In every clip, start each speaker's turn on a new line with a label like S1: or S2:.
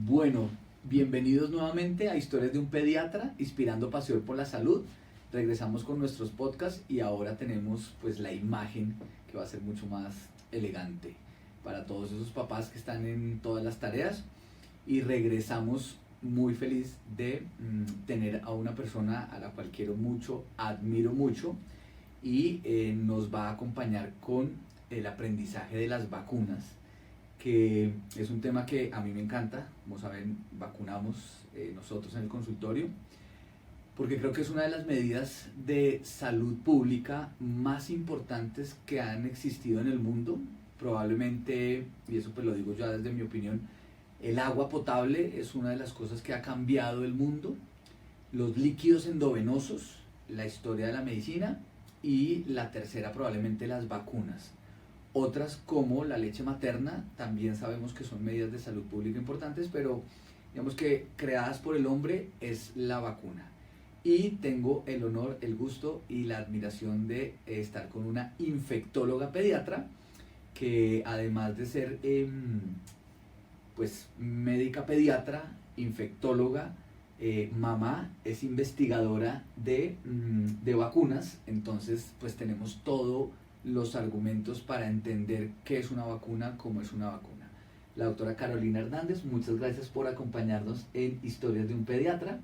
S1: Bueno, bienvenidos nuevamente a Historias de un Pediatra, inspirando pasión por la salud. Regresamos con nuestros podcasts y ahora tenemos pues la imagen que va a ser mucho más elegante para todos esos papás que están en todas las tareas. Y regresamos muy feliz de tener a una persona a la cual quiero mucho, admiro mucho y nos va a acompañar con el aprendizaje de las vacunas, que es un tema que a mí me encanta. Como saben, vacunamos nosotros en el consultorio, porque creo que es una de las medidas de salud pública más importantes que han existido en el mundo. Probablemente, y eso pues lo digo ya desde mi opinión, el agua potable es una de las cosas que ha cambiado el mundo, los líquidos endovenosos, la historia de la medicina, y la tercera probablemente las vacunas. Otras como la leche materna también sabemos que son medidas de salud pública importantes, pero digamos que creadas por el hombre es la vacuna. Y tengo el honor, el gusto y la admiración de estar con una infectóloga pediatra que, además de ser pues médica pediatra, infectóloga, mamá, es investigadora de vacunas. Entonces pues tenemos todos los argumentos para entender qué es una vacuna, cómo es una vacuna. La doctora Carolina Hernández, muchas gracias por acompañarnos en Historias de un Pediatra.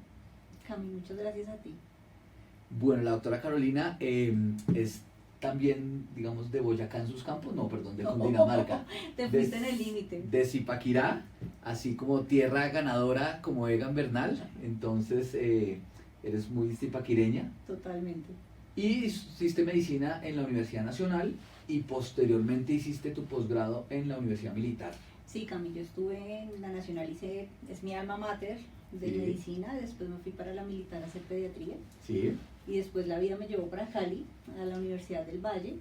S2: Cami, muchas gracias a ti.
S1: Bueno, la doctora Carolina es también, digamos, de Boyacá en sus campos, no, perdón, de Cundinamarca.
S2: Te fuiste en el límite.
S1: De Zipaquirá, así como tierra ganadora como Egan Bernal. Entonces eres muy zipaquireña.
S2: Totalmente.
S1: Y hiciste medicina en la Universidad Nacional y posteriormente hiciste tu posgrado en la Universidad Militar.
S2: Sí, Cami, yo estuve en la Nacional, es mi alma mater de
S1: Sí.
S2: medicina, después me fui para la Militar a hacer pediatría.
S1: Sí.
S2: Y después la vida me llevó para Cali, a la Universidad del Valle,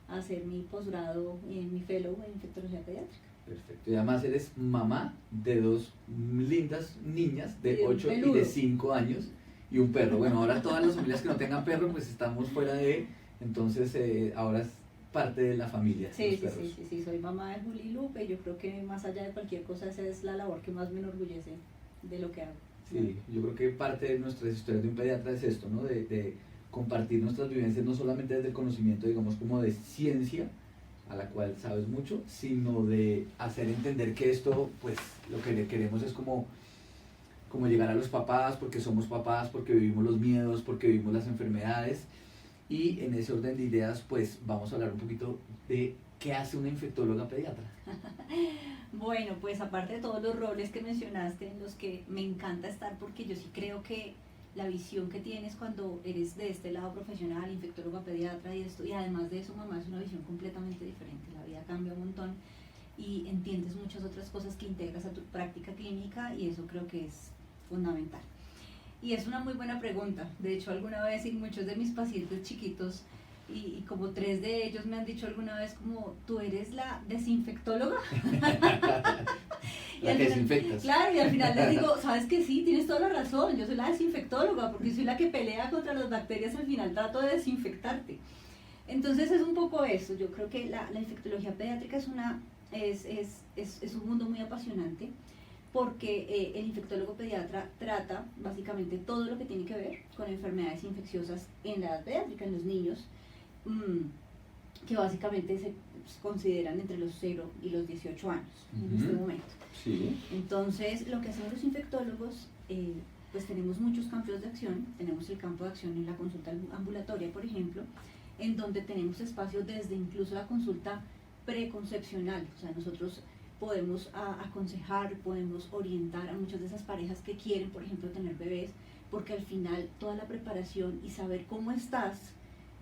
S2: a hacer mi posgrado, mi fellow en infectología pediátrica.
S1: Perfecto. Y además eres mamá de dos lindas niñas de
S2: Y un
S1: 8 y
S2: peludo.
S1: de 5 años y un perro. Bueno, ahora todas las familias que no tengan perro pues estamos fuera de... Entonces ahora es parte de la familia.
S2: Sí,
S1: los perros.
S2: sí, soy mamá de Juli y Lupe y yo creo que más allá de cualquier cosa esa es la labor que más me enorgullece de lo que hago.
S1: Sí, yo creo que parte de nuestras historias de un pediatra es esto, ¿no? De compartir nuestras vivencias, no solamente desde el conocimiento, digamos, como de ciencia, a la cual sabes mucho, sino de hacer entender que esto, pues, lo que le queremos es como llegar a los papás, porque somos papás, porque vivimos los miedos, porque vivimos las enfermedades, y en ese orden de ideas, pues, vamos a hablar un poquito de qué hace una infectóloga pediatra.
S2: Bueno, pues aparte de todos los roles que mencionaste en los que me encanta estar, porque yo sí creo que la visión que tienes cuando eres de este lado profesional, infectóloga pediatra y esto, y además de eso mamá, es una visión completamente diferente. La vida cambia un montón y entiendes muchas otras cosas que integras a tu práctica clínica y eso creo que es fundamental. Y es una muy buena pregunta. De hecho, alguna vez y muchos de mis pacientes chiquitos y como 3 de ellos me han dicho alguna vez como, ¿tú eres la desinfectóloga?
S1: La que desinfectas.
S2: Claro, y al final les digo, ¿sabes que sí? Tienes toda la razón, yo soy la desinfectóloga porque soy la que pelea contra las bacterias, al final trato de desinfectarte. Entonces es un poco eso. Yo creo que la infectología pediátrica es un mundo muy apasionante porque el infectólogo pediatra trata básicamente todo lo que tiene que ver con enfermedades infecciosas en la edad pediátrica, en los niños, que básicamente se consideran entre los 0 y los 18 años en este momento.
S1: Sí.
S2: Entonces, lo que hacemos los infectólogos, pues tenemos muchos campos de acción. Tenemos el campo de acción en la consulta ambulatoria, por ejemplo, en donde tenemos espacio desde incluso la consulta preconcepcional. O sea, nosotros podemos aconsejar, podemos orientar a muchas de esas parejas que quieren, por ejemplo, tener bebés, porque al final toda la preparación y saber cómo estás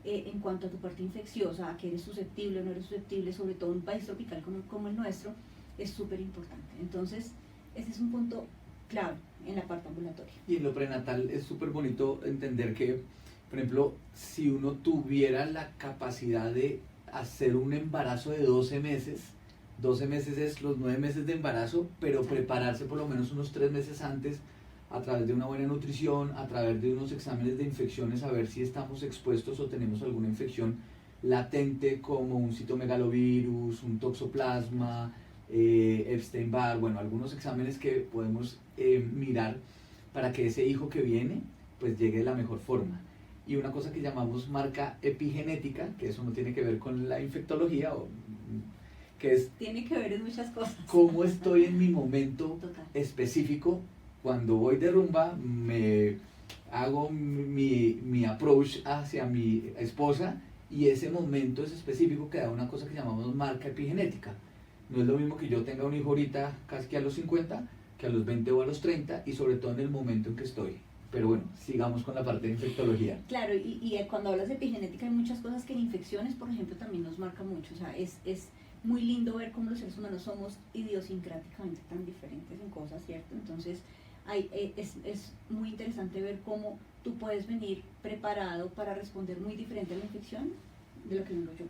S2: en cuanto a tu parte infecciosa, a que eres susceptible o no eres susceptible, sobre todo en un país tropical como el nuestro, es súper importante. Entonces, ese es un punto clave en la parte ambulatoria.
S1: Y en lo prenatal es súper bonito entender que, por ejemplo, si uno tuviera la capacidad de hacer un embarazo de 12 meses, 12 meses es los 9 meses de embarazo, pero prepararse por lo menos unos 3 meses antes a través de una buena nutrición, a través de unos exámenes de infecciones, a ver si estamos expuestos o tenemos alguna infección latente como un citomegalovirus, un toxoplasma, Epstein-Barr, bueno, algunos exámenes que podemos mirar para que ese hijo que viene pues llegue de la mejor forma. Y una cosa que llamamos marca epigenética, que eso no tiene que ver con la infectología, que es...
S2: Tiene que ver en muchas cosas.
S1: Cómo estoy en mi momento
S2: Total.
S1: específico, cuando voy de rumba, me hago mi approach hacia mi esposa, y ese momento es específico que da una cosa que llamamos marca epigenética. No es lo mismo que yo tenga un hijo ahorita casi que a los 50, que a los 20 o a los 30, y sobre todo en el momento en que estoy. Pero bueno, sigamos con la parte de infectología.
S2: Claro, y cuando hablas de epigenética hay muchas cosas que en infecciones, por ejemplo, también nos marca mucho. O sea, es muy lindo ver cómo los seres humanos somos idiosincráticamente tan diferentes en cosas, ¿cierto? Entonces, es muy interesante ver cómo tú puedes venir preparado para responder muy diferente a la infección de lo que vengo yo.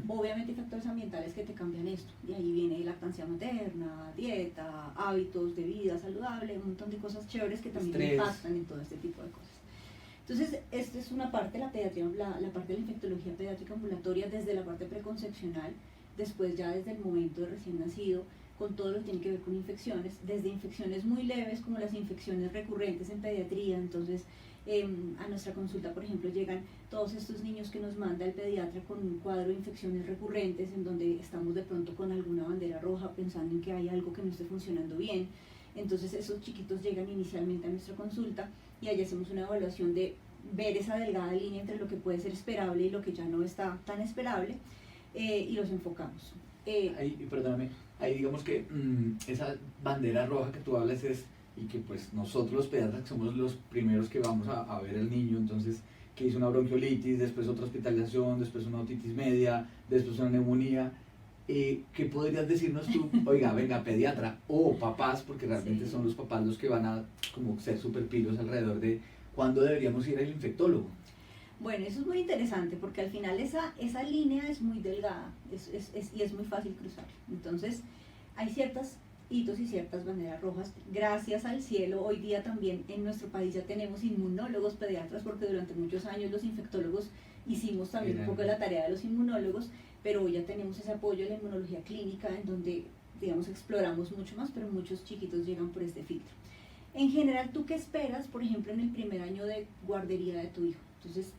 S2: Obviamente hay factores ambientales que te cambian esto, y ahí viene lactancia materna, dieta, hábitos de vida saludable, un montón de cosas chéveres que también impactan en todo este tipo de cosas. Entonces, esta es una parte de la pediatría, la parte de la infectología pediátrica ambulatoria, desde la parte preconcepcional, después ya desde el momento de recién nacido, con todo lo que tiene que ver con infecciones, desde infecciones muy leves como las infecciones recurrentes en pediatría. Entonces, a nuestra consulta, por ejemplo, llegan todos estos niños que nos manda el pediatra con un cuadro de infecciones recurrentes en donde estamos de pronto con alguna bandera roja pensando en que hay algo que no esté funcionando bien. Entonces esos chiquitos llegan inicialmente a nuestra consulta y ahí hacemos una evaluación de ver esa delgada línea entre lo que puede ser esperable y lo que ya no está tan esperable, y los enfocamos.
S1: Perdóname, ahí digamos que esa bandera roja que tú hablas es, y que pues nosotros los pediatras somos los primeros que vamos a ver al niño, entonces que hizo una bronquiolitis, después otra hospitalización, después una otitis media, después una neumonía. ¿Qué podrías decirnos tú? Oiga, venga, pediatra o papás, porque realmente
S2: Sí.
S1: son los papás los que van a como ser super pilos alrededor de cuándo deberíamos ir al infectólogo.
S2: Bueno, eso es muy interesante porque al final esa línea es muy delgada y es muy fácil cruzar. Entonces, hay ciertos hitos y ciertas banderas rojas. Gracias al cielo, hoy día también en nuestro país ya tenemos inmunólogos pediatras, porque durante muchos años los infectólogos hicimos también un poco de la tarea de los inmunólogos, pero hoy ya tenemos ese apoyo de la inmunología clínica en donde, digamos, exploramos mucho más, pero muchos chiquitos llegan por este filtro. En general, ¿tú qué esperas, por ejemplo, en el primer año de guardería de tu hijo? Entonces,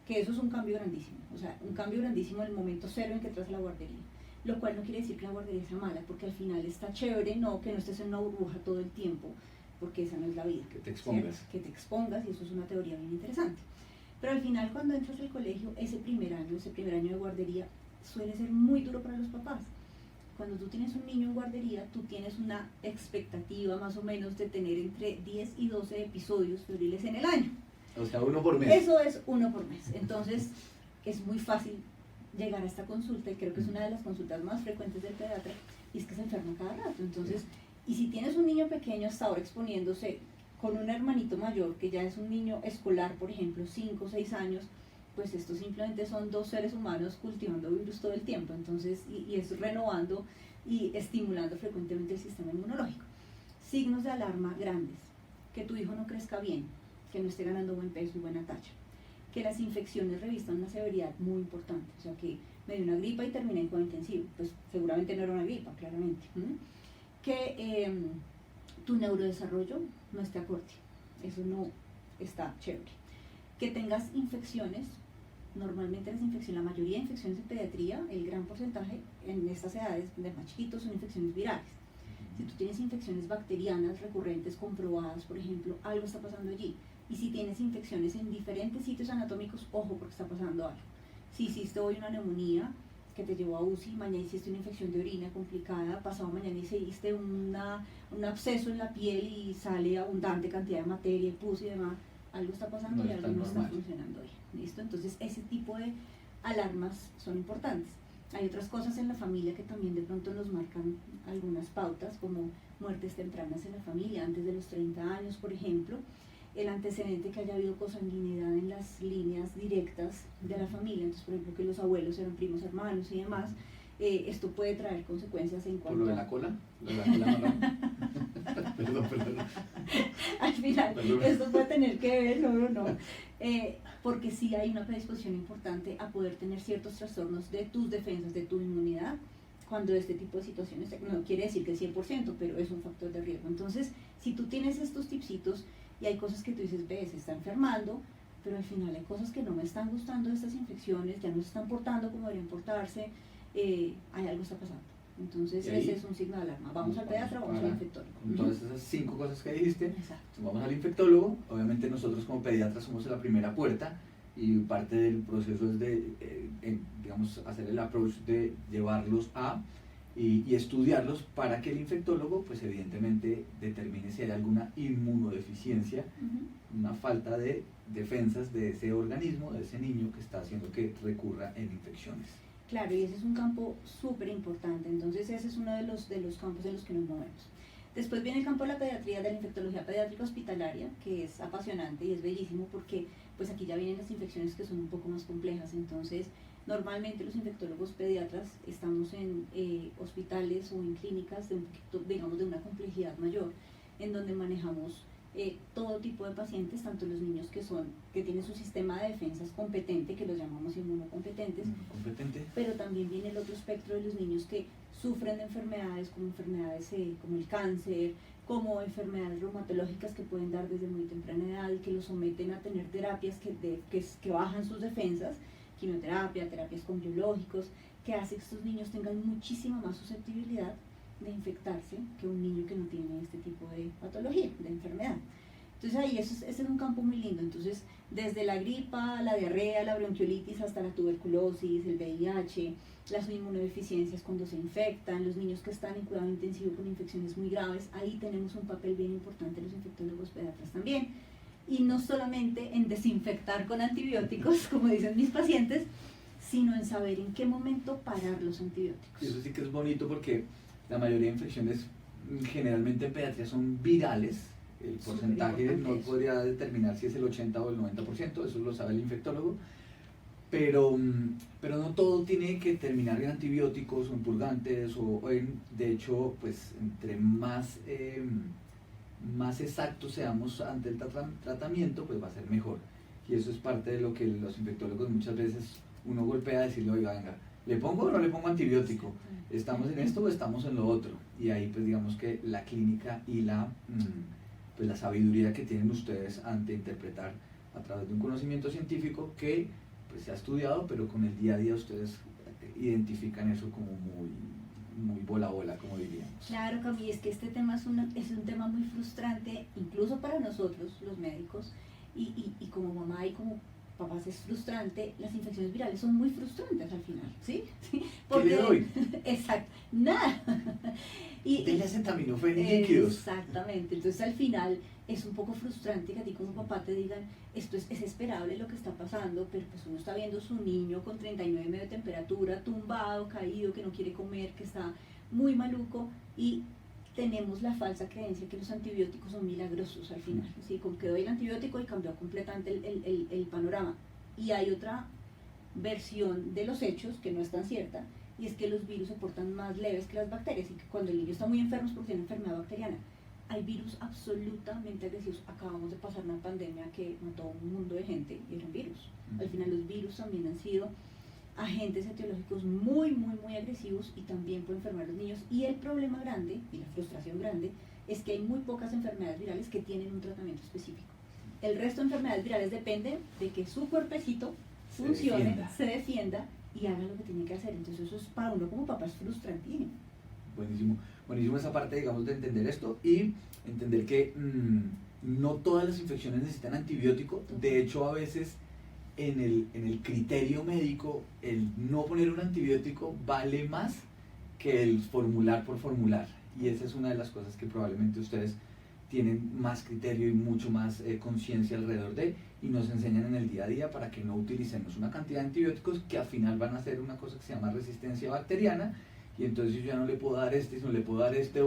S2: que eso es un cambio grandísimo, o sea, un cambio grandísimo en el momento cero en que entras a la guardería, lo cual no quiere decir que la guardería sea mala, porque al final está chévere, no que no estés en una burbuja todo el tiempo, porque esa no es la vida.
S1: Que te expongas.
S2: ¿Cierto? Que te expongas, y eso es una teoría bien interesante. Pero al final, cuando entras al colegio, ese primer año de guardería, suele ser muy duro para los papás. Cuando tú tienes un niño en guardería, tú tienes una expectativa más o menos de tener entre 10 y 12 episodios febriles en el año.
S1: O sea, uno por mes.
S2: Eso es uno por mes. Entonces, es muy fácil llegar a esta consulta, y creo que es una de las consultas más frecuentes del pediatra, y es que se enferma cada rato. Entonces, y si tienes un niño pequeño hasta ahora exponiéndose con un hermanito mayor, que ya es un niño escolar, por ejemplo, 5 o 6 años, pues esto simplemente son dos seres humanos cultivando virus todo el tiempo. Entonces, y es renovando y estimulando frecuentemente el sistema inmunológico. Signos de alarma grandes: que tu hijo no crezca bien, que no esté ganando buen peso y buena talla, que las infecciones revistan una severidad muy importante, o sea, que me dio una gripa y terminé en cuidado intensivo, pues seguramente no era una gripa, claramente. Que tu neurodesarrollo no esté acorde, eso no está chévere. Que tengas infecciones, normalmente la mayoría de infecciones de pediatría, el gran porcentaje en estas edades de más chiquitos, son infecciones virales. Si tú tienes infecciones bacterianas recurrentes comprobadas, por ejemplo, algo está pasando allí. Y si tienes infecciones en diferentes sitios anatómicos, ojo, porque está pasando algo. Si hiciste hoy una neumonía que te llevó a UCI, mañana hiciste una infección de orina complicada, pasado mañana hiciste un absceso en la piel y sale abundante cantidad de materia y pus y demás, algo está pasando, y algo no está funcionando bien. ¿Listo? Entonces, ese tipo de alarmas son importantes. Hay otras cosas en la familia que también de pronto nos marcan algunas pautas, como muertes tempranas en la familia, antes de los 30 años, por ejemplo. El antecedente que haya habido consanguinidad en las líneas directas de la familia, entonces, por ejemplo, que los abuelos eran primos hermanos y demás, esto puede traer consecuencias en cuanto
S1: ¿Por lo de la cola? ¿Lo de la cola marrón? Perdón.
S2: Al final,
S1: Perdón.
S2: esto puede tener que ver, no. Porque sí hay una predisposición importante a poder tener ciertos trastornos de tus defensas, de tu inmunidad, cuando este tipo de situaciones, no quiere decir que el 100%, pero es un factor de riesgo. Entonces, si tú tienes estos tipsitos y hay cosas que tú dices, ve, se está enfermando, pero al final hay cosas que no me están gustando de estas infecciones, ya no se están portando como deberían portarse, hay algo está pasando. Entonces ese es un signo de alarma. Vamos al pediatra, vamos al infectólogo.
S1: Con todas esas 5 cosas que dijiste,
S2: Exacto.
S1: vamos al infectólogo. Obviamente nosotros como pediatras somos la primera puerta y parte del proceso es de, digamos, hacer el approach de llevarlos y estudiarlos para que el infectólogo, pues evidentemente, determine si hay alguna inmunodeficiencia, una falta de defensas de ese organismo, de ese niño que está haciendo que recurra en infecciones.
S2: Claro, y ese es un campo súper importante, entonces ese es uno de los campos en los que nos movemos. Después viene el campo de la pediatría, de la infectología pediátrica hospitalaria, que es apasionante y es bellísimo porque pues aquí ya vienen las infecciones que son un poco más complejas. Entonces normalmente los infectólogos pediatras estamos en hospitales o en clínicas de un poquito, digamos, de una complejidad mayor, en donde manejamos todo tipo de pacientes, tanto los niños que tienen su sistema de defensas competente, que los llamamos inmunocompetentes, pero también viene el otro espectro de los niños que sufren de enfermedades como el cáncer, como enfermedades reumatológicas que pueden dar desde muy temprana edad y que los someten a tener terapias que bajan sus defensas, quimioterapia, terapias con biológicos, que hace que estos niños tengan muchísima más susceptibilidad de infectarse que un niño que no tiene este tipo de patología, de enfermedad. Entonces ahí ese es un campo muy lindo. Entonces desde la gripa, la diarrea, la bronquiolitis hasta la tuberculosis, el VIH, las inmunodeficiencias cuando se infectan, los niños que están en cuidado intensivo con infecciones muy graves, ahí tenemos un papel bien importante los infectólogos pediatras también. Y no solamente en desinfectar con antibióticos, como dicen mis pacientes, sino en saber en qué momento parar los antibióticos.
S1: Y eso sí que es bonito porque la mayoría de infecciones generalmente en pediatría son virales. El porcentaje no podría determinar si es el 80 o el 90%, eso lo sabe el infectólogo, pero no todo tiene que terminar en antibióticos o en purgantes, de hecho, pues entre más exactos seamos ante el tratamiento, pues va a ser mejor. Y eso es parte de lo que los infectólogos muchas veces uno golpea a decirle, oiga, venga, ¿le pongo o no le pongo antibiótico? ¿Estamos en esto o estamos en lo otro? Y ahí pues digamos que la clínica y pues la sabiduría que tienen ustedes ante interpretar a través de un conocimiento científico que pues se ha estudiado, pero con el día a día ustedes identifican eso como muy bola, como diríamos.
S2: Claro, Camille, es que este tema es un tema muy frustrante, incluso para nosotros, los médicos, y como mamá y como papás es frustrante. Las infecciones virales son muy frustrantes al final, ¿sí?
S1: Porque, ¿qué le doy?
S2: Exacto, nada.
S1: Denle acetaminofén y líquidos.
S2: Exactamente, entonces al final es un poco frustrante que a ti como papá te digan, esto es esperable lo que está pasando, pero pues uno está viendo su niño con 39 de temperatura, tumbado, caído, que no quiere comer, que está muy maluco, y tenemos la falsa creencia que los antibióticos son milagrosos al final, ¿sí? Con que doy el antibiótico y cambió completamente el panorama. Y hay otra versión de los hechos que no es tan cierta, y es que los virus se portan más leves que las bacterias, y que cuando el niño está muy enfermo es porque tiene enfermedad bacteriana. Hay virus absolutamente agresivos. Acabamos de pasar una pandemia que mató a un mundo de gente y eran virus. Al final los virus también han sido agentes etiológicos muy, muy, muy agresivos y también pueden enfermar a los niños. Y el problema grande, y la frustración grande, es que hay muy pocas enfermedades virales que tienen un tratamiento específico. El resto de enfermedades virales depende de que su cuerpecito funcione, se defienda y haga lo que tiene que hacer. Entonces eso es, para uno como papá, es frustrantísimo.
S1: Buenísimo esa parte, digamos, de entender esto y entender que no todas las infecciones necesitan antibiótico. De hecho, a veces en el criterio médico, el no poner un antibiótico vale más que el formular por formular. Y esa es una de las cosas que probablemente ustedes tienen más criterio y mucho más conciencia alrededor de, y nos enseñan en el día a día para que no utilicemos una cantidad de antibióticos que al final van a ser una cosa que se llama resistencia bacteriana, y entonces yo ya no le puedo dar no le puedo dar este,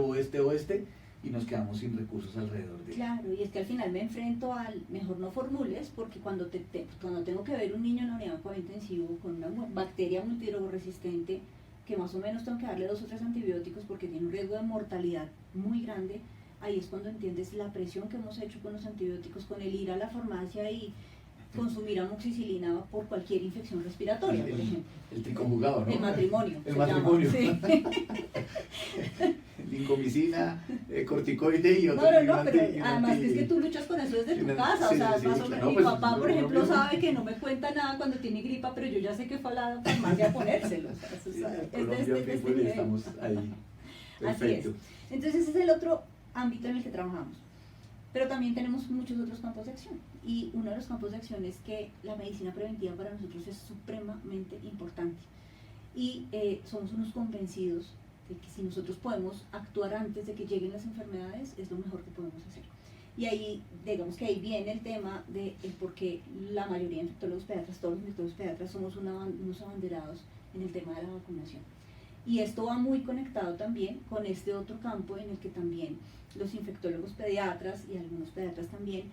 S1: y nos quedamos sin recursos alrededor de.
S2: Claro, y es que al final me enfrento al mejor no formules, porque cuando tengo que ver un niño en la unidad de cuidado intensivo con una bacteria multidrogoresistente, que más o menos tengo que darle 2 o 3 antibióticos porque tiene un riesgo de mortalidad muy grande, ahí es cuando entiendes la presión que hemos hecho con los antibióticos, con el ir a la farmacia y consumir amoxicilina por cualquier infección respiratoria, por ejemplo.
S1: El triconjugado, ¿no?
S2: El matrimonio.
S1: El matrimonio.
S2: Sí.
S1: Lincomicina, corticoide y otro.
S2: No, pero además que es que tú luchas con eso desde tu casa, o sea, más o menos, mi papá, por ejemplo, sabe que no me cuenta nada cuando tiene gripa, pero yo ya sé que fue a la farmacia a ponérselo. O sea, es de este nivel.
S1: Estamos ahí. Perfecto.
S2: Así es. Entonces ese es el otro ámbito en el que trabajamos. Pero también tenemos muchos otros campos de acción. Y uno de los campos de acción es que la medicina preventiva para nosotros es supremamente importante. Y somos unos convencidos de que si nosotros podemos actuar antes de que lleguen las enfermedades, es lo mejor que podemos hacer. Y ahí, digamos que ahí viene el tema de el por qué la mayoría de infectólogos pediatras, todos los infectólogos pediatras, somos unos abanderados en el tema de la vacunación. Y esto va muy conectado también con este otro campo en el que también los infectólogos pediatras y algunos pediatras también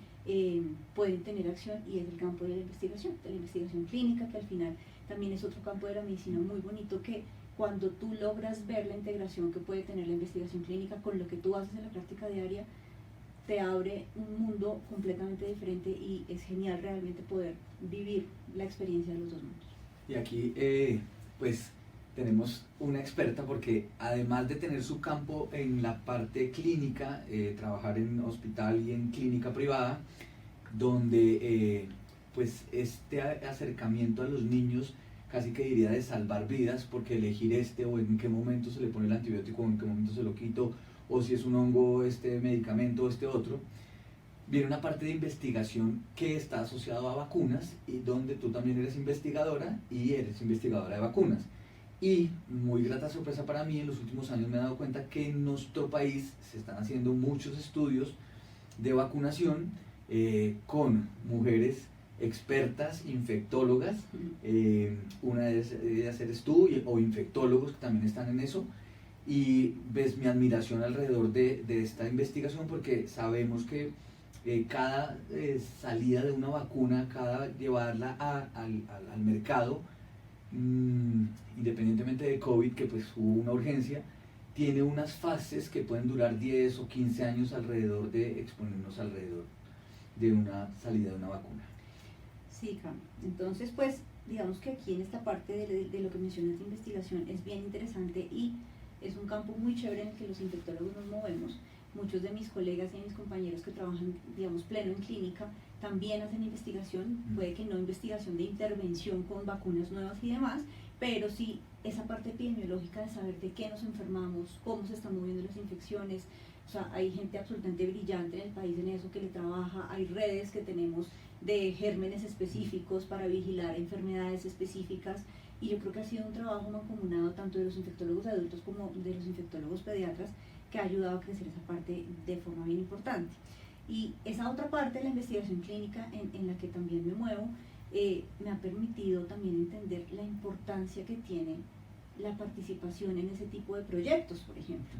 S2: pueden tener acción, y es el campo de la investigación clínica, que al final también es otro campo de la medicina muy bonito, que cuando tú logras ver la integración que puede tener la investigación clínica con lo que tú haces en la práctica diaria, te abre un mundo completamente diferente y es genial realmente poder vivir la experiencia de los dos mundos.
S1: Y aquí, pues, tenemos una experta porque además de tener su campo en la parte clínica, trabajar en hospital y en clínica privada, donde pues este acercamiento a los niños casi que diría de salvar vidas, porque elegir o en qué momento se le pone el antibiótico o en qué momento se lo quito, o si es un hongo este medicamento o este otro, viene una parte de investigación que está asociado a vacunas, y donde tú también eres investigadora y eres investigadora de vacunas. Y muy grata sorpresa para mí, en los últimos años me he dado cuenta que en nuestro país se están haciendo muchos estudios de vacunación con mujeres expertas, infectólogas, una de ellas eres tú, o infectólogos que también están en eso, y ves mi admiración alrededor de esta investigación, porque sabemos que cada salida de una vacuna, cada llevarla al mercado, independientemente de COVID, que pues hubo una urgencia, tiene unas fases que pueden durar 10 o 15 años alrededor de exponernos alrededor de una salida de una vacuna.
S2: Sí, Cam. Entonces, pues, digamos que aquí en esta parte de lo que mencionas de investigación es bien interesante y es un campo muy chévere en el que los infectólogos nos movemos. Muchos de mis colegas y mis compañeros que trabajan, digamos, pleno en clínica, también hacen investigación, puede que no investigación de intervención con vacunas nuevas y demás, pero sí esa parte epidemiológica de saber de qué nos enfermamos, cómo se están moviendo las infecciones. O sea, hay gente absolutamente brillante en el país en eso que le trabaja, hay redes que tenemos de gérmenes específicos para vigilar enfermedades específicas, y yo creo que ha sido un trabajo mancomunado tanto de los infectólogos adultos como de los infectólogos pediatras, que ha ayudado a crecer esa parte de forma bien importante. Y esa otra parte de la investigación clínica en la que también me muevo, me ha permitido también entender la importancia que tiene la participación en ese tipo de proyectos, por ejemplo.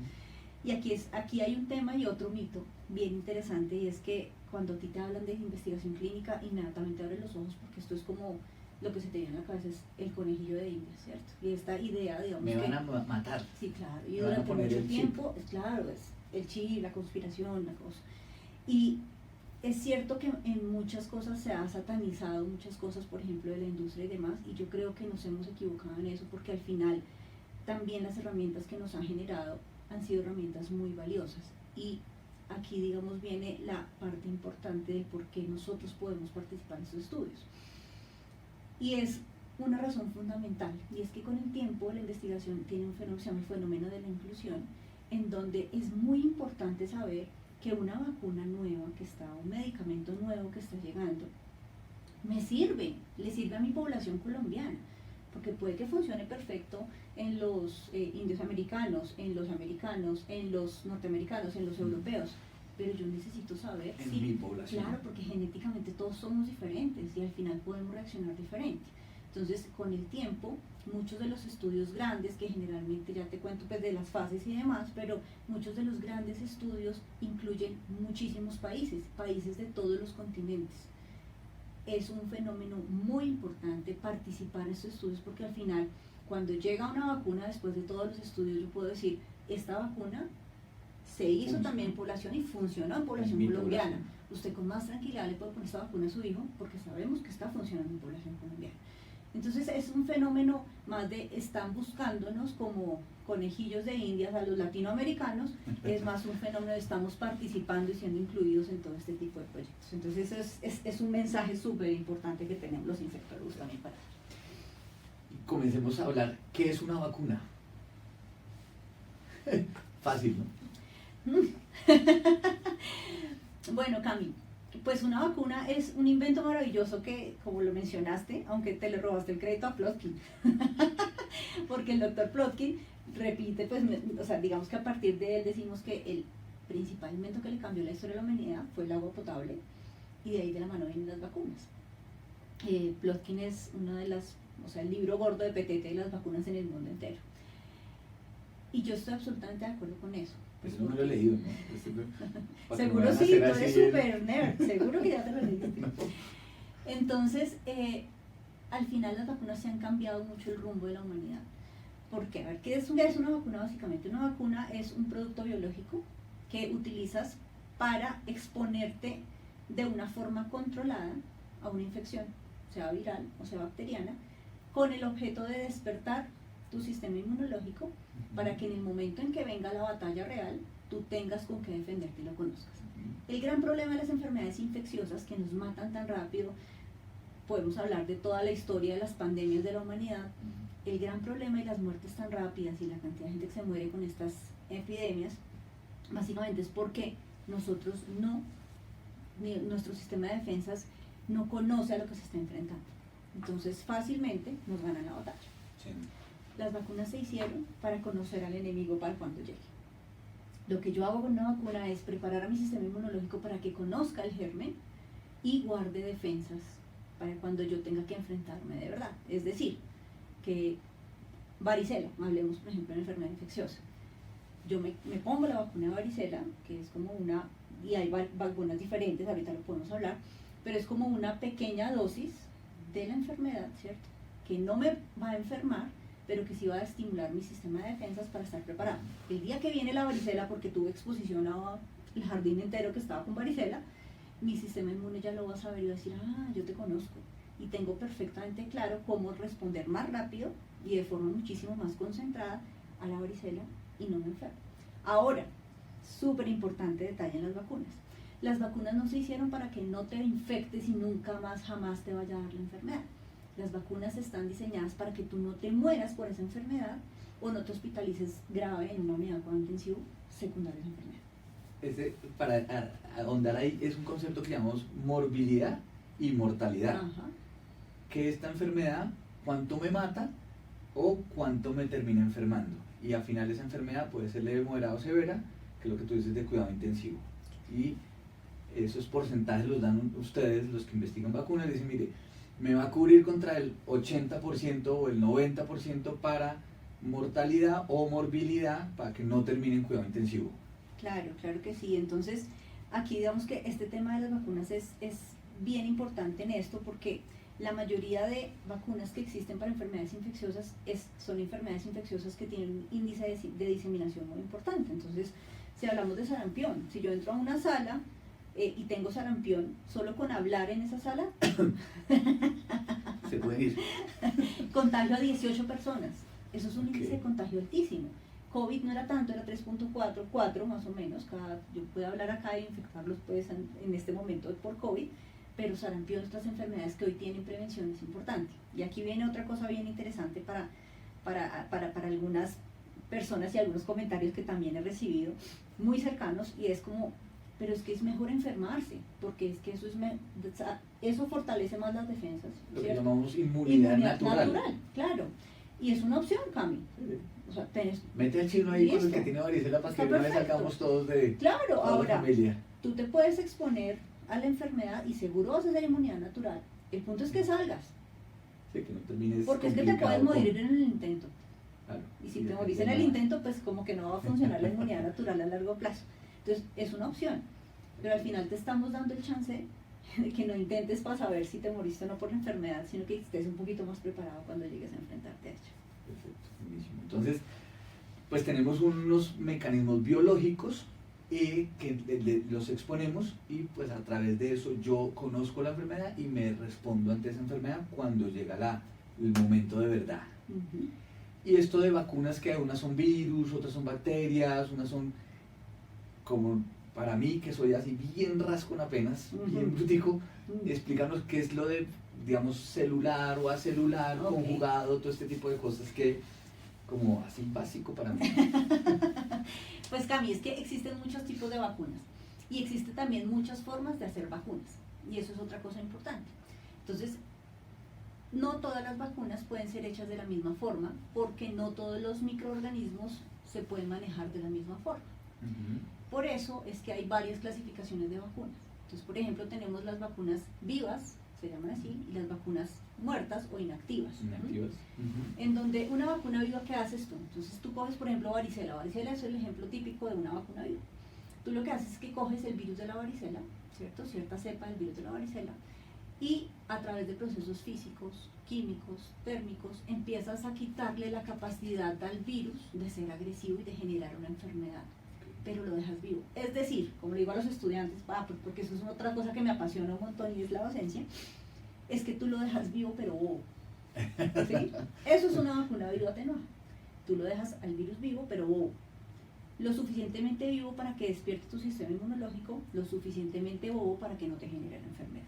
S2: Y aquí hay un tema y otro mito bien interesante, y es que cuando a ti te hablan de investigación clínica, inmediatamente abres los ojos, porque esto es como lo que se te viene a la cabeza es el conejillo de Indias, ¿cierto? Y esta idea, digamos,
S1: me van a matar.
S2: Sí, claro, y durante mucho tiempo, claro, es el chip, la conspiración, la cosa. Y es cierto que en muchas cosas se ha satanizado, muchas cosas, por ejemplo, de la industria y demás, y yo creo que nos hemos equivocado en eso, porque al final también las herramientas que nos ha generado han sido herramientas muy valiosas. Y aquí, digamos, viene la parte importante del por qué nosotros podemos participar en estos estudios. Y es una razón fundamental, y es que con el tiempo la investigación tiene un fenómeno, se llama el fenómeno de la inclusión, en donde es muy importante saber que una vacuna nueva que está, un medicamento nuevo que está llegando, me sirve, le sirve a mi población colombiana, porque puede que funcione perfecto en los indios americanos, en los americanos, en los norteamericanos, en los europeos, pero yo necesito saber
S1: en mi población.
S2: Claro, porque genéticamente todos somos diferentes y al final podemos reaccionar diferente. Entonces, con el tiempo, muchos de los estudios grandes, que generalmente ya te cuento pues de las fases y demás, pero muchos de los grandes estudios incluyen muchísimos países, países de todos los continentes. Es un fenómeno muy importante participar en estos estudios, porque al final, cuando llega una vacuna, después de todos los estudios, yo puedo decir, esta vacuna Se hizo también en población y funcionó en población
S1: En mi
S2: colombiana.
S1: población.
S2: Usted con más tranquilidad le puede poner esta vacuna a su hijo porque sabemos que está funcionando en población colombiana. Entonces es un fenómeno más de están buscándonos como conejillos de indias a los latinoamericanos, es más un fenómeno de estamos participando y siendo incluidos en todo este tipo de proyectos. Entonces es un mensaje súper importante que tenemos los infectólogos también para dar.
S1: Comencemos a hablar, ¿qué es una vacuna? Fácil, ¿no?
S2: Bueno, Cami, pues una vacuna es un invento maravilloso que, como lo mencionaste, aunque te le robaste el crédito a Plotkin, porque el doctor Plotkin repite, pues, o sea, digamos que a partir de él decimos que el principal invento que le cambió la historia de la humanidad fue el agua potable, y de ahí de la mano vienen las vacunas. Plotkin es una de las, o sea, el libro gordo de Petete de las vacunas en el mundo entero. Y yo estoy absolutamente de acuerdo con eso.
S1: Pues no me lo he leído, ¿no?
S2: Seguro sí, tú eres súper nerd, seguro que ya te lo leíste. No. Entonces, al final las vacunas se han cambiado mucho el rumbo de la humanidad. ¿Por qué? A ver, ¿qué es una vacuna básicamente? Una vacuna es un producto biológico que utilizas para exponerte de una forma controlada a una infección, sea viral o sea bacteriana, con el objeto de despertar tu sistema inmunológico para que en el momento en que venga la batalla real, tú tengas con qué defenderte y lo conozcas. El gran problema de las enfermedades infecciosas que nos matan tan rápido, podemos hablar de toda la historia de las pandemias de la humanidad, el gran problema y las muertes tan rápidas y la cantidad de gente que se muere con estas epidemias, básicamente es porque nosotros nuestro sistema de defensas no conoce a lo que se está enfrentando. Entonces fácilmente nos ganan la batalla. Sí. Las vacunas se hicieron para conocer al enemigo para cuando llegue. Lo que yo hago con una vacuna es preparar a mi sistema inmunológico para que conozca el germen y guarde defensas para cuando yo tenga que enfrentarme de verdad. Es decir, que varicela, hablemos por ejemplo de una enfermedad infecciosa. Yo me pongo la vacuna de varicela, que es como una, y hay vacunas diferentes, ahorita lo podemos hablar, pero es como una pequeña dosis de la enfermedad, ¿cierto? Que no me va a enfermar, pero que sí va a estimular mi sistema de defensas para estar preparado. El día que viene la varicela, porque tuve exposición al jardín entero que estaba con varicela, mi sistema inmune ya lo va a saber y va a decir, yo te conozco, y tengo perfectamente claro cómo responder más rápido y de forma muchísimo más concentrada a la varicela y no me enfermo. Ahora, súper importante detalle en las vacunas. Las vacunas no se hicieron para que no te infectes y nunca más, jamás te vaya a dar la enfermedad. Las vacunas están diseñadas para que tú no te mueras por esa enfermedad o no te hospitalices grave en una unidad de cuidado intensivo secundaria a la enfermedad.
S1: Para ahondar ahí, es un concepto que llamamos morbilidad y mortalidad.
S2: Ajá.
S1: Que esta enfermedad, ¿cuánto me mata o cuánto me termina enfermando? Y al final esa enfermedad puede ser leve, moderada o severa, que es lo que tú dices de cuidado intensivo. Y esos porcentajes los dan ustedes, los que investigan vacunas, dicen, mire, me va a cubrir contra el 80% o el 90% para mortalidad o morbilidad para que no termine en cuidado intensivo.
S2: Claro, claro que sí. Entonces, aquí digamos que este tema de las vacunas es bien importante en esto porque la mayoría de vacunas que existen para enfermedades infecciosas son enfermedades infecciosas que tienen un índice de diseminación muy importante. Entonces, si hablamos de sarampión, si yo entro a una sala y tengo sarampión, solo con hablar en esa sala
S1: se puede ir.
S2: Contagio a 18 personas. Eso es un índice de contagio altísimo. COVID no era tanto, era 3.4, 4 más o menos. Yo puedo hablar acá y infectarlos pues, en este momento por COVID, pero sarampión, otras enfermedades que hoy tienen prevención es importante. Y aquí viene otra cosa bien interesante para algunas personas y algunos comentarios que también he recibido muy cercanos, y es como, pero es que es mejor enfermarse, porque es que eso fortalece más las defensas.
S1: Lo que llamamos inmunidad natural.
S2: Claro. Y es una opción, Cami.
S1: Sí.
S2: O sea,
S1: mete al chino ahí con el que tiene varicela para que no le sacamos todos de
S2: ahora,
S1: la familia.
S2: Tú te puedes exponer a la enfermedad y seguro vas a hacer inmunidad natural. El punto es que salgas.
S1: Sí, que no termines.
S2: Porque es que te puedes morir en el intento.
S1: Claro,
S2: y si te morís en el intento, pues como que no va a funcionar la inmunidad natural a largo plazo. Entonces, es una opción. Pero al final te estamos dando el chance de que no intentes para saber si te moriste o no por la enfermedad, sino que estés un poquito más preparado cuando llegues a enfrentarte a ella.
S1: Perfecto, buenísimo. Entonces, pues tenemos unos mecanismos biológicos los exponemos y pues a través de eso yo conozco la enfermedad y me respondo ante esa enfermedad cuando llega el momento de verdad.
S2: Ujú.
S1: Y esto de vacunas, que unas son virus, otras son bacterias, unas son como para mí, que soy así bien rascón apenas, bien brutico, explícanos qué es lo de, digamos, celular o acelular, conjugado, todo este tipo de cosas que como así básico para mí.
S2: Pues Cami, es que existen muchos tipos de vacunas y existen también muchas formas de hacer vacunas y eso es otra cosa importante. Entonces, no todas las vacunas pueden ser hechas de la misma forma porque no todos los microorganismos se pueden manejar de la misma forma. Por eso es que hay varias clasificaciones de vacunas. Entonces, por ejemplo, tenemos las vacunas vivas, se llaman así, y las vacunas muertas o inactivas. En donde una vacuna viva, ¿qué haces tú? Entonces tú coges, por ejemplo, varicela. Varicela es el ejemplo típico de una vacuna viva. Tú lo que haces es que coges el virus de la varicela, ¿cierto? Cierta cepa del virus de la varicela, y a través de procesos físicos, químicos, térmicos, empiezas a quitarle la capacidad al virus de ser agresivo y de generar una enfermedad, pero lo dejas vivo. Es decir, como le digo a los estudiantes, porque eso es otra cosa que me apasiona un montón y es la docencia, es que tú lo dejas vivo pero bobo. ¿Sí? Eso es una vacuna vivo atenuada. Tú lo dejas al virus vivo pero bobo. Lo suficientemente vivo para que despierte tu sistema inmunológico, lo suficientemente bobo para que no te genere la enfermedad.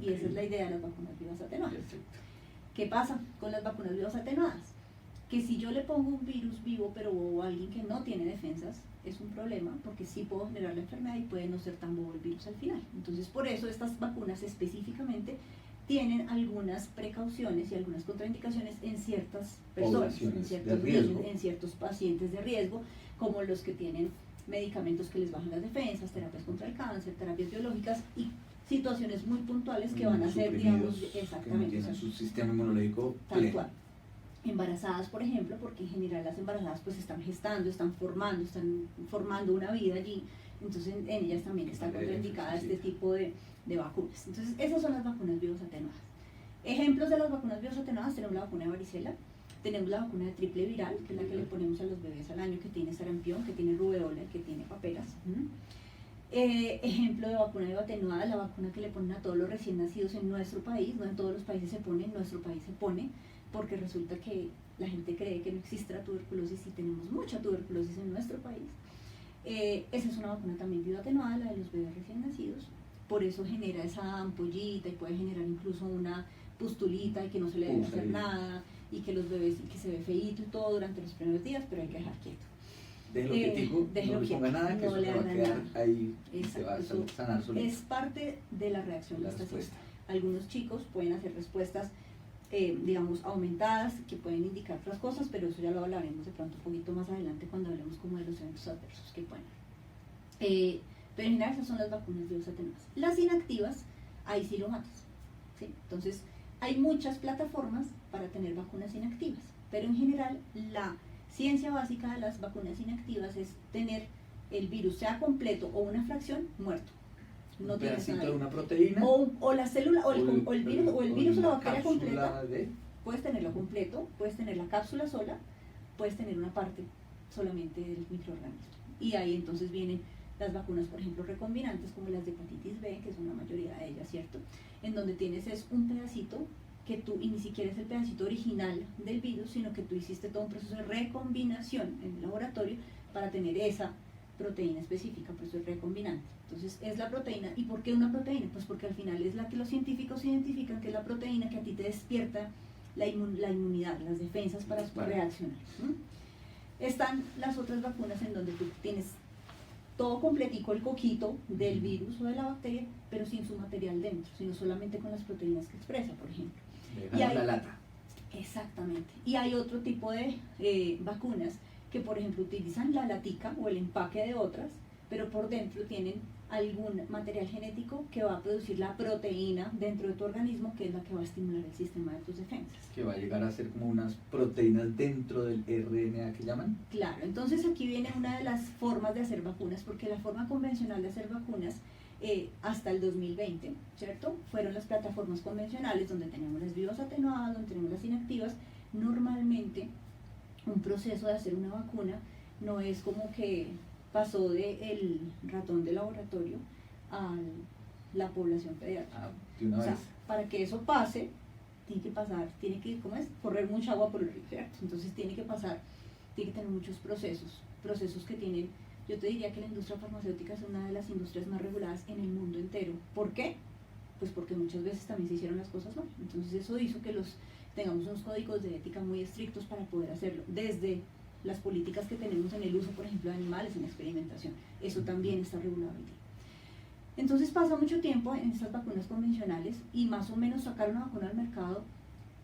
S2: Y esa es la idea de las vacunas vivas atenuadas.
S1: Perfecto.
S2: ¿Qué pasa con las vacunas vivas atenuadas? Que si yo le pongo un virus vivo pero bobo a alguien que no tiene defensas, es un problema porque sí puedo generar la enfermedad y puede no ser tan bobo el virus al final. Entonces, por eso estas vacunas específicamente tienen algunas precauciones y algunas contraindicaciones en ciertas personas, en ciertos pacientes de riesgo, como los que tienen medicamentos que les bajan las defensas, terapias contra el cáncer, terapias biológicas y situaciones muy puntuales que van a ser, digamos, exactamente,
S1: que no tienen su sistema inmunológico
S2: tal cual. Embarazadas, por ejemplo, porque en general las embarazadas pues están gestando, están formando una vida allí, entonces en ellas también está contraindicada este tipo de vacunas. Entonces esas son las vacunas vivos atenuadas. Ejemplos de las vacunas vivos atenuadas: tenemos la vacuna de varicela, tenemos la vacuna de triple viral, que es la que le ponemos a los bebés al año, que tiene sarampión, que tiene rubeola, que tiene paperas. Ejemplo de vacuna viva atenuada, la vacuna que le ponen a todos los recién nacidos en nuestro país, no en todos los países se pone, en nuestro país se pone, porque resulta que la gente cree que no existe la tuberculosis y tenemos mucha tuberculosis en nuestro país. Esa es una vacuna también viva atenuada, la de los bebés recién nacidos, por eso genera esa ampollita y puede generar incluso una pustulita y que no se le debe hacer nada y que los bebés, y que se ve feíto y todo durante los primeros días, pero hay que dejar quieto.
S1: Déjelo quietico, no le ponga nada, que no eso se va a quedar ahí y se va a sanar solito.
S2: Es parte de la reacción que está haciendo. Algunos chicos pueden hacer respuestas, digamos, aumentadas, que pueden indicar otras cosas, pero eso ya lo hablaremos de pronto un poquito más adelante cuando hablemos como de los eventos adversos que pueden haber. Pero en general esas son las vacunas vivas atenuadas. Las inactivas, ahí sí lo matas, ¿sí? Entonces, hay muchas plataformas para tener vacunas inactivas, pero en general la ciencia básica de las vacunas inactivas es tener el virus, sea completo o una fracción, muerto. No
S1: un
S2: tienes
S1: pedacito
S2: nada.
S1: De una proteína.
S2: O la célula, o el virus o la bacteria completa.
S1: De...
S2: Puedes tenerlo completo, puedes tener la cápsula sola, puedes tener una parte solamente del microorganismo. Y ahí entonces vienen las vacunas, por ejemplo, recombinantes, como las de hepatitis B, que son la mayoría de ellas, ¿cierto? En donde tienes es un pedacito que tú, y ni siquiera es el pedacito original del virus, sino que tú hiciste todo un proceso de recombinación en el laboratorio para tener esa proteína específica, por eso es recombinante. Entonces es la proteína. ¿Y por qué una proteína? Pues porque al final es la que los científicos identifican que es la proteína que a ti te despierta la inmunidad, las defensas para reaccionar. Están las otras vacunas en donde tú tienes todo completico, el coquito del virus o de la bacteria, pero sin su material dentro, sino solamente con las proteínas que expresa, por ejemplo.
S1: Dejamos la lata.
S2: Exactamente. Y hay otro tipo de vacunas que, por ejemplo, utilizan la latica o el empaque de otras, pero por dentro tienen algún material genético que va a producir la proteína dentro de tu organismo, que es la que va a estimular el sistema de tus defensas.
S1: Que va a llegar a ser como unas proteínas dentro del RNA que llaman.
S2: Claro, entonces aquí viene una de las formas de hacer vacunas, porque la forma convencional de hacer vacunas hasta el 2020, ¿cierto? Fueron las plataformas convencionales donde tenemos las vivas atenuadas, donde tenemos las inactivas. Normalmente un proceso de hacer una vacuna no es como que pasó del ratón de laboratorio a la población pediátrica.
S1: De una
S2: o sea,
S1: vez.
S2: para que eso pase, tiene que, ¿cómo es? Correr mucha agua por el río, ¿cierto? Entonces tiene que tener muchos procesos que tienen. Yo te diría que la industria farmacéutica es una de las industrias más reguladas en el mundo entero. ¿Por qué? Pues porque muchas veces también se hicieron las cosas mal. Entonces eso hizo que tengamos unos códigos de ética muy estrictos para poder hacerlo. Desde las políticas que tenemos en el uso, por ejemplo, de animales en experimentación. Eso también está regulado hoy día. Entonces pasa mucho tiempo en estas vacunas convencionales y más o menos sacar una vacuna al mercado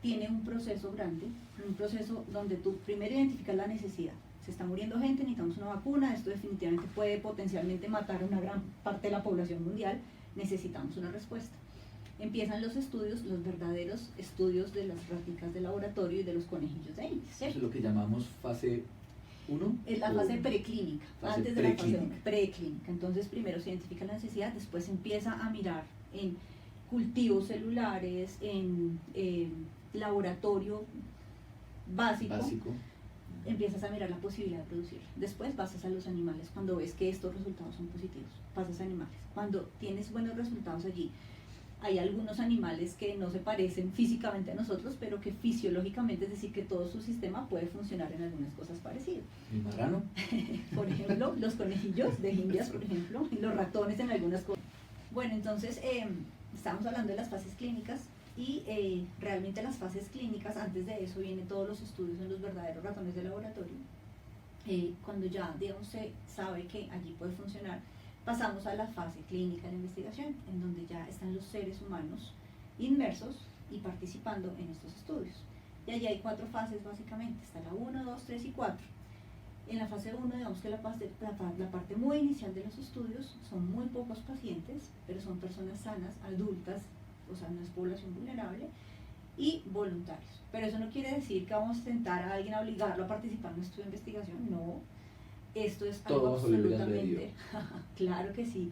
S2: tiene un proceso grande, un proceso donde tú primero identificas la necesidad. Se está muriendo gente, necesitamos una vacuna, esto definitivamente puede potencialmente matar a una gran parte de la población mundial, necesitamos una respuesta. Empiezan los estudios, los verdaderos estudios de las raticas de laboratorio y de los conejillos de Indias.
S1: Eso es lo que llamamos fase 1.
S2: Es la fase preclínica, antes de la fase preclínica. Entonces primero se identifica la necesidad, después se empieza a mirar en cultivos celulares, en laboratorio básico. Empiezas a mirar la posibilidad de producir. Después pasas a los animales, cuando ves que estos resultados son positivos, pasas a animales. Cuando tienes buenos resultados allí, hay algunos animales que no se parecen físicamente a nosotros, pero que fisiológicamente, es decir, que todo su sistema puede funcionar en algunas cosas parecidas.
S1: ¿El marrano?
S2: Por ejemplo, los conejillos de Indias, por ejemplo, y los ratones en algunas cosas. Bueno, entonces, estamos hablando de las fases clínicas y realmente las fases clínicas, antes de eso vienen todos los estudios en los verdaderos ratones de laboratorio. Cuando ya, digamos, se sabe que allí puede funcionar, pasamos a la fase clínica de la investigación, en donde ya están los seres humanos inmersos y participando en estos estudios. Y allí hay 4 fases básicamente, está la 1, 2, 3 y 4. En la fase 1, digamos que la parte muy inicial de los estudios son muy pocos pacientes, pero son personas sanas, adultas, o sea, no es población vulnerable, y voluntarios. Pero eso no quiere decir que vamos a sentar a alguien a obligarlo a participar en un estudio de investigación, no. Esto es algo absolutamente, claro que sí,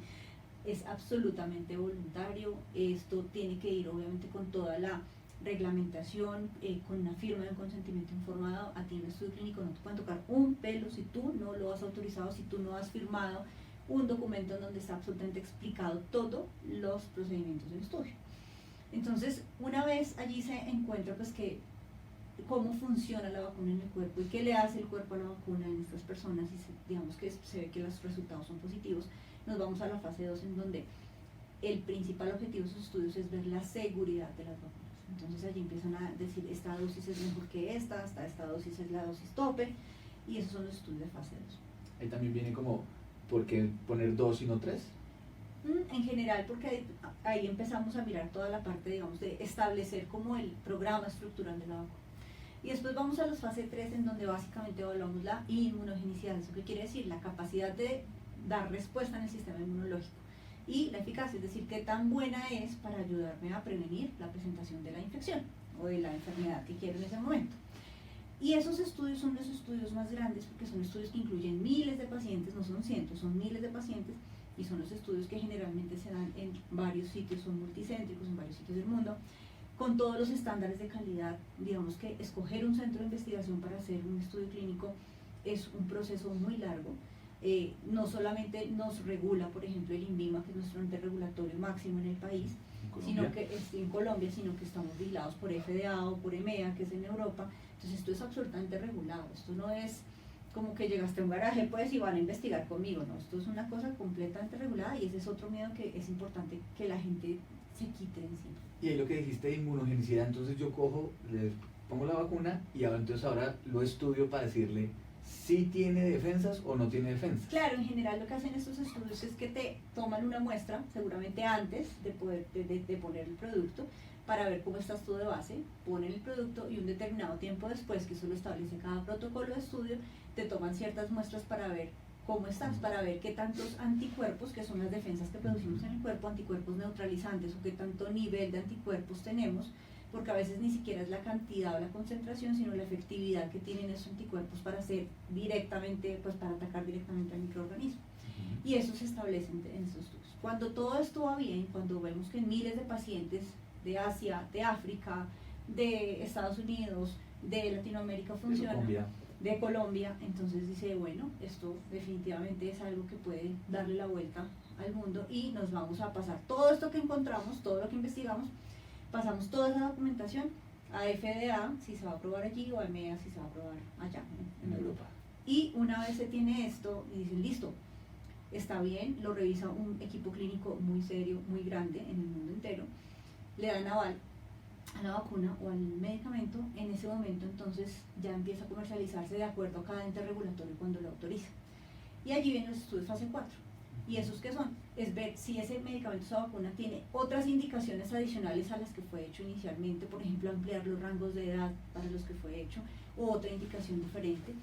S2: es absolutamente voluntario. Esto tiene que ir obviamente con toda la reglamentación, con una firma de un consentimiento informado. A ti en el estudio clínico no te pueden tocar un pelo si tú no lo has autorizado, si tú no has firmado un documento en donde está absolutamente explicado todos los procedimientos del estudio. Entonces, una vez allí se encuentra pues que cómo funciona la vacuna en el cuerpo y qué le hace el cuerpo a la vacuna en estas personas y digamos que se ve que los resultados son positivos, nos vamos a la fase 2 en donde el principal objetivo de esos estudios es ver la seguridad de las vacunas. Entonces allí empiezan a decir esta dosis es mejor que esta, hasta esta dosis es la dosis tope, y esos son los estudios de fase 2.
S1: Ahí también viene como, ¿por qué poner 2 y no 3?
S2: En general, porque ahí empezamos a mirar toda la parte, digamos, de establecer como el programa estructural de la vacuna. Y después vamos a la fase 3, en donde básicamente evaluamos la inmunogenicidad. ¿Eso qué quiere decir? La capacidad de dar respuesta en el sistema inmunológico. Y la eficacia, es decir, qué tan buena es para ayudarme a prevenir la presentación de la infección o de la enfermedad que quiero en ese momento. Y esos estudios son los estudios más grandes porque son estudios que incluyen miles de pacientes, no son cientos, son miles de pacientes, y son los estudios que generalmente se dan en varios sitios, son multicéntricos en varios sitios del mundo, con todos los estándares de calidad. Digamos que escoger un centro de investigación para hacer un estudio clínico es un proceso muy largo. No solamente nos regula, por ejemplo, el INVIMA, que es nuestro ente regulatorio máximo en el país, sino que en Colombia, sino que estamos vigilados por FDA o por EMEA, que es en Europa. Entonces esto es absolutamente regulado. Esto no es como que llegaste a un garaje pues y van a investigar conmigo, no, esto es una cosa completamente regulada, y ese es otro miedo que es importante que la gente se quite de encima.
S1: Y ahí lo que dijiste de inmunogenicidad, entonces yo cojo, le pongo la vacuna y ahora lo estudio para decirle si tiene defensas o no tiene defensas.
S2: Claro, en general lo que hacen estos estudios es que te toman una muestra, seguramente antes de poner el producto, para ver cómo estás tú de base, ponen el producto y un determinado tiempo después, que eso lo establece cada protocolo de estudio, te toman ciertas muestras para ver cómo estás, para ver qué tantos anticuerpos, que son las defensas que producimos en el cuerpo, anticuerpos neutralizantes, o qué tanto nivel de anticuerpos tenemos, porque a veces ni siquiera es la cantidad o la concentración, sino la efectividad que tienen esos anticuerpos para hacer directamente, pues para atacar directamente al microorganismo. Y eso se establece en esos estudios. Cuando todo esto va bien, cuando vemos que miles de pacientes de Asia, de África, de Estados Unidos, de Latinoamérica funcionan. de Colombia. Entonces dice, bueno, esto definitivamente es algo que puede darle la vuelta al mundo y nos vamos a pasar todo esto que encontramos, todo lo que investigamos, pasamos toda esa documentación a FDA si se va a aprobar allí o a EMEA si se va a aprobar allá en Europa. Y una vez se tiene esto y dicen, listo, está bien, lo revisa un equipo clínico muy serio, muy grande en el mundo entero, le dan aval a la vacuna o al medicamento, en ese momento entonces ya empieza a comercializarse de acuerdo a cada ente regulatorio cuando lo autoriza. Y allí vienen los estudios fase 4. ¿Y esos qué son? Es ver si ese medicamento, esa vacuna, tiene otras indicaciones adicionales a las que fue hecho inicialmente, por ejemplo, ampliar los rangos de edad para los que fue hecho, o otra indicación diferente.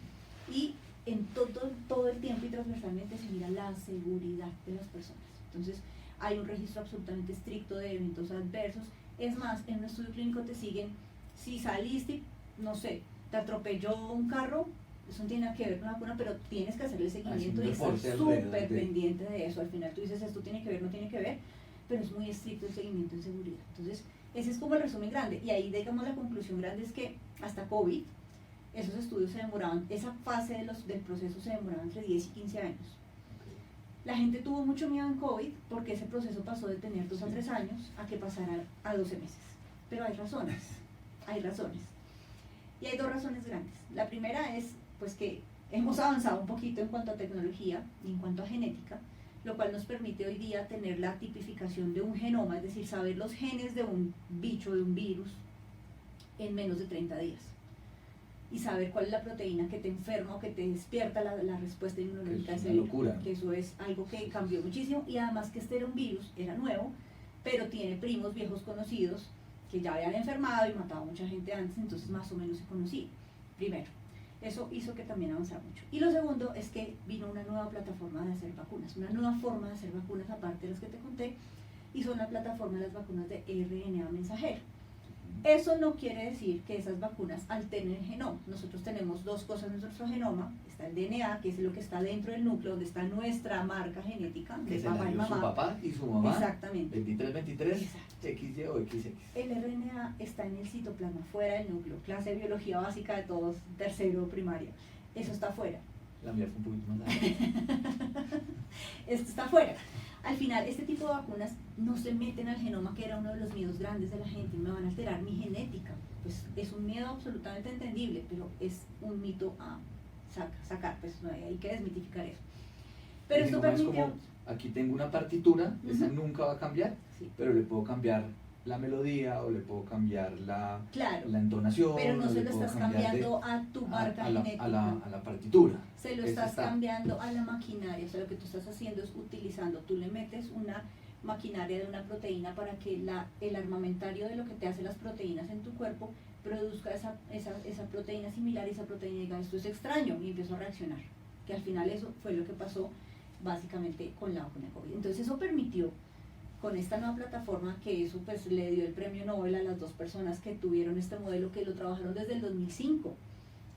S2: Y en todo el tiempo y transversalmente se mira la seguridad de las personas. Entonces, hay un registro absolutamente estricto de eventos adversos. Es más, en un estudio clínico te siguen, si saliste, no sé, te atropelló un carro, eso no tiene nada que ver con la vacuna, pero tienes que hacerle seguimiento y estar súper pendiente de eso. Al final tú dices, esto tiene que ver, no tiene que ver, pero es muy estricto el seguimiento en seguridad. Entonces, ese es como el resumen grande. Y ahí, digamos, la conclusión grande es que hasta COVID, esos estudios se demoraban, esa fase del proceso se demoraba entre 10 y 15 años. La gente tuvo mucho miedo en COVID porque ese proceso pasó de tener 2 a 3 años a que pasara a 12 meses. Pero hay razones. Y hay 2 razones grandes. La primera es pues que hemos avanzado un poquito en cuanto a tecnología y en cuanto a genética, lo cual nos permite hoy día tener la tipificación de un genoma, es decir, saber los genes de un bicho, de un virus, en menos de 30 días. Y saber cuál es la proteína que te enferma o que te despierta la respuesta inmunológica de ese virus.
S1: Locura.
S2: Que eso es algo que cambió muchísimo, y además que este era un virus, era nuevo, pero tiene primos viejos conocidos que ya habían enfermado y matado a mucha gente antes, entonces más o menos se conocía. Primero, eso hizo que también avanzara mucho. Y lo segundo es que vino una nueva plataforma de hacer vacunas, una nueva forma de hacer vacunas aparte de las que te conté, y son la plataforma de las vacunas de RNA mensajero. Eso no quiere decir que esas vacunas alteren el genoma. Nosotros tenemos 2 cosas en nuestro genoma. Está el DNA, que es lo que está dentro del núcleo, donde está nuestra marca genética,
S1: que
S2: de
S1: se
S2: papá y mamá.
S1: Su papá y su mamá.
S2: Exactamente.
S1: 23,
S2: Exacto.
S1: XY o XX.
S2: El RNA está en el citoplasma, fuera del núcleo, clase de biología básica de todos, tercero primaria. Eso está fuera.
S1: La mía fue un poquito más larga.
S2: Esto está fuera. Al final, este tipo de vacunas no se meten al genoma, que era uno de los miedos grandes de la gente. Me van a alterar mi genética. Pues es un miedo absolutamente entendible, pero es un mito a sacar. Pues no, hay que desmitificar eso. Pero esto permitió...
S1: Es como, aquí tengo una partitura, esa nunca va a cambiar,
S2: sí,
S1: pero le puedo cambiar la melodía o le puedo cambiar la entonación.
S2: Pero no se lo estás cambiando a tu marca genética.
S1: A la partitura.
S2: Se lo estás cambiando a la maquinaria. O sea, lo que tú estás haciendo es utilizando, tú le metes una maquinaria de una proteína para que el armamentario de lo que te hace las proteínas en tu cuerpo produzca esa proteína similar, y esa proteína diga, esto es extraño, y empiezo a reaccionar. Que al final eso fue lo que pasó básicamente con la vacuna de COVID. Entonces eso permitió, con esta nueva plataforma, que eso pues le dio el premio Nobel a las 2 personas que tuvieron este modelo, que lo trabajaron desde el 2005.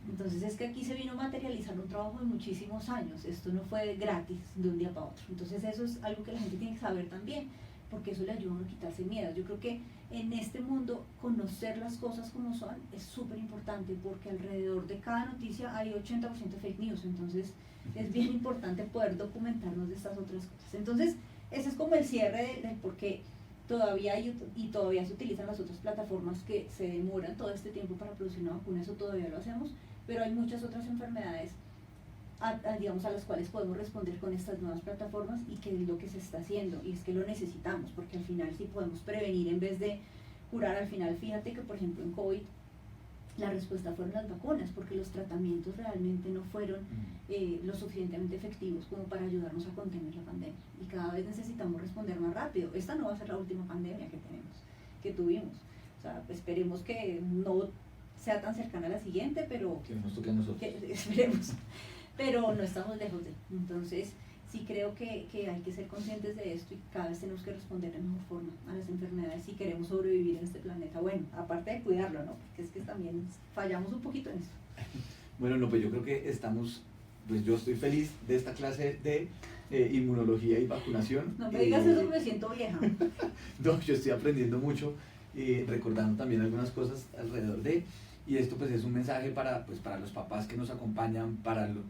S2: Entonces es que aquí se vino a materializar un trabajo de muchísimos años. Esto no fue gratis de un día para otro. Entonces eso es algo que la gente tiene que saber también, porque eso le ayuda a uno a quitarse miedo. Yo creo que en este mundo conocer las cosas como son es súper importante, porque alrededor de cada noticia hay 80% fake news. Entonces es bien importante poder documentarnos de estas otras cosas. Entonces ese es como el cierre del por qué todavía todavía se utilizan las otras plataformas, que se demoran todo este tiempo para producir una vacuna. Eso todavía lo hacemos, pero hay muchas otras enfermedades digamos, a las cuales podemos responder con estas nuevas plataformas, y que es lo que se está haciendo, y es que lo necesitamos, porque al final si podemos prevenir en vez de curar. Al final, fíjate que por ejemplo en COVID la respuesta fueron las vacunas, porque los tratamientos realmente no fueron lo suficientemente efectivos como para ayudarnos a contener la pandemia, y cada vez necesitamos responder más rápido. Esta no va a ser la última pandemia que tuvimos. O sea, esperemos que no sea tan cercana a la siguiente, pero
S1: que nos toque a nosotros.
S2: Esperemos, pero no estamos lejos de. Entonces sí creo que hay que ser conscientes de esto, y cada vez tenemos que responder de mejor forma a las enfermedades si queremos sobrevivir en este planeta. Bueno, aparte de cuidarlo, ¿no? Porque es que también fallamos un poquito en eso.
S1: Bueno, no, pues yo creo que estamos, pues yo estoy feliz de esta clase de inmunología y vacunación.
S2: No me digas eso, me siento vieja.
S1: No, yo estoy aprendiendo mucho y recordando también algunas cosas alrededor de, Y esto pues es un mensaje para, pues, para los papás que nos acompañan,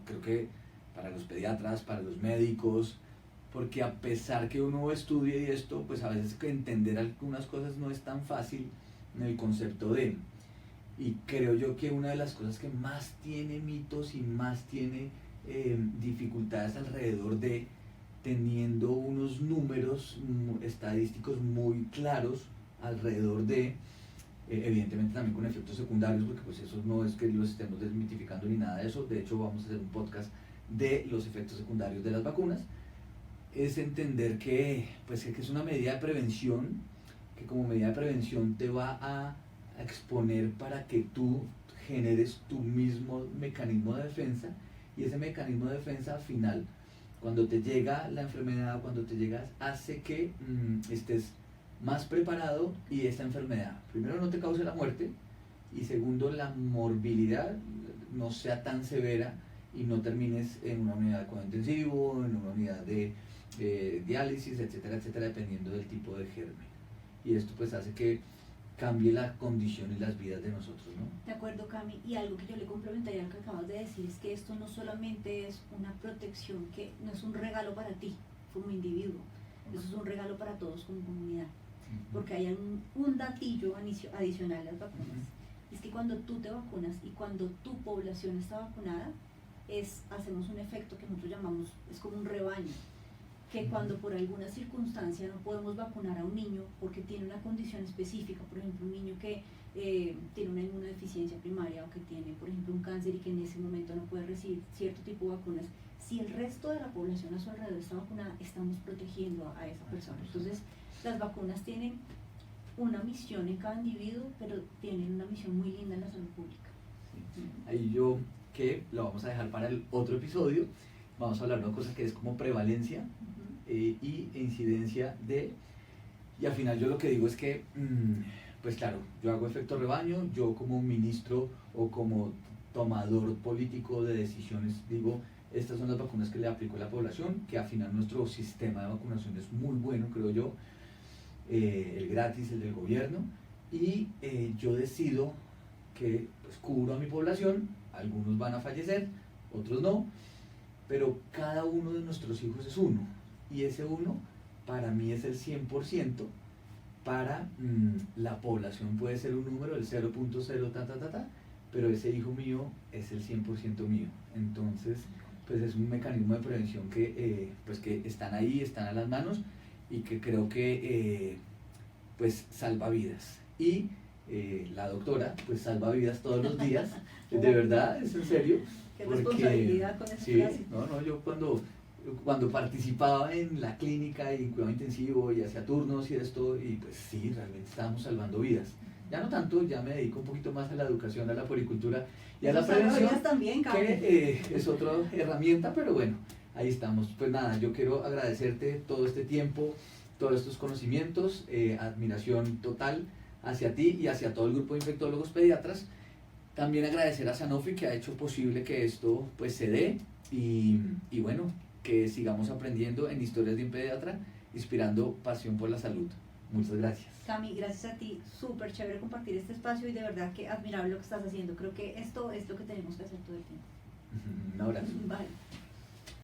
S1: creo que para los pediatras, para los médicos, porque a pesar que uno estudie y esto, pues a veces que entender algunas cosas no es tan fácil en el concepto de... Y creo yo que una de las cosas que más tiene mitos y más tiene dificultades alrededor de, teniendo unos números estadísticos muy claros alrededor de, evidentemente también con efectos secundarios, porque pues eso no es que los estemos desmitificando ni nada de eso, de hecho vamos a hacer un podcast de los efectos secundarios de las vacunas, es entender que, pues, que es una medida de prevención, que como medida de prevención te va a exponer para que tú generes tu mismo mecanismo de defensa, y ese mecanismo de defensa final, cuando te llega la enfermedad, cuando te llegas, hace que estés más preparado y esta enfermedad, primero, no te cause la muerte, y segundo, la morbilidad no sea tan severa y no termines en una unidad de cuidado intensivo, en una unidad de diálisis, etcétera, etcétera, dependiendo del tipo de germen. Y esto pues hace que cambie la condición y las vidas de nosotros, ¿no?
S2: De acuerdo, Cami, y algo que yo le complementaría a lo que acabas de decir es que esto no solamente es una protección, que no es un regalo para ti como individuo, eso es un regalo para todos como comunidad, porque hay un datillo adicional a las vacunas, es que cuando tú te vacunas y cuando tu población está vacunada, hacemos un efecto que nosotros llamamos, es como un rebaño, que cuando por alguna circunstancia no podemos vacunar a un niño porque tiene una condición específica, por ejemplo un niño que tiene una inmunodeficiencia primaria o que tiene por ejemplo un cáncer y que en ese momento no puede recibir cierto tipo de vacunas, si el resto de la población a su alrededor está vacunada, estamos protegiendo a esa persona. Entonces las vacunas tienen una misión en cada individuo, pero tienen una misión muy linda en la salud pública.
S1: Sí. Ahí yo, que lo vamos a dejar para el otro episodio, vamos a hablar de una cosa que es como prevalencia y incidencia de, y al final yo lo que digo es que, pues claro, yo hago efecto rebaño, yo como ministro o como tomador político de decisiones digo, estas son las vacunas que le aplico a la población, que al final nuestro sistema de vacunación es muy bueno, creo yo, el gratis, el del gobierno, y yo decido que pues, cubro a mi población, algunos van a fallecer, otros no, pero cada uno de nuestros hijos es uno, y ese uno para mí es el 100%, para la población puede ser un número, el 0.0 pero ese hijo mío es el 100% mío. Entonces pues es un mecanismo de prevención que, pues que están ahí, están a las manos, y que creo que pues salva vidas. Y la doctora pues salva vidas todos los días, de verdad, es en serio.
S2: Qué responsabilidad con esa frase.
S1: No, yo cuando participaba en la clínica y en cuidado intensivo y hacía turnos y esto, y pues sí, realmente estábamos salvando vidas. Ya no tanto, ya me dedico un poquito más a la educación, a la puericultura y a la prevención,
S2: también,
S1: que es otra herramienta, pero bueno, ahí estamos. Pues nada, yo quiero agradecerte todo este tiempo, todos estos conocimientos, admiración total hacia ti y hacia todo el grupo de infectólogos pediatras. También agradecer a Sanofi, que ha hecho posible que esto pues se dé, y bueno, que sigamos aprendiendo en Historias de un Pediatra, inspirando pasión por la salud. Muchas gracias.
S2: Cami, gracias a ti, súper chévere compartir este espacio y de verdad que admirable lo que estás haciendo. Creo que esto es lo que tenemos que hacer todo el tiempo.
S1: Un abrazo.
S2: Bye.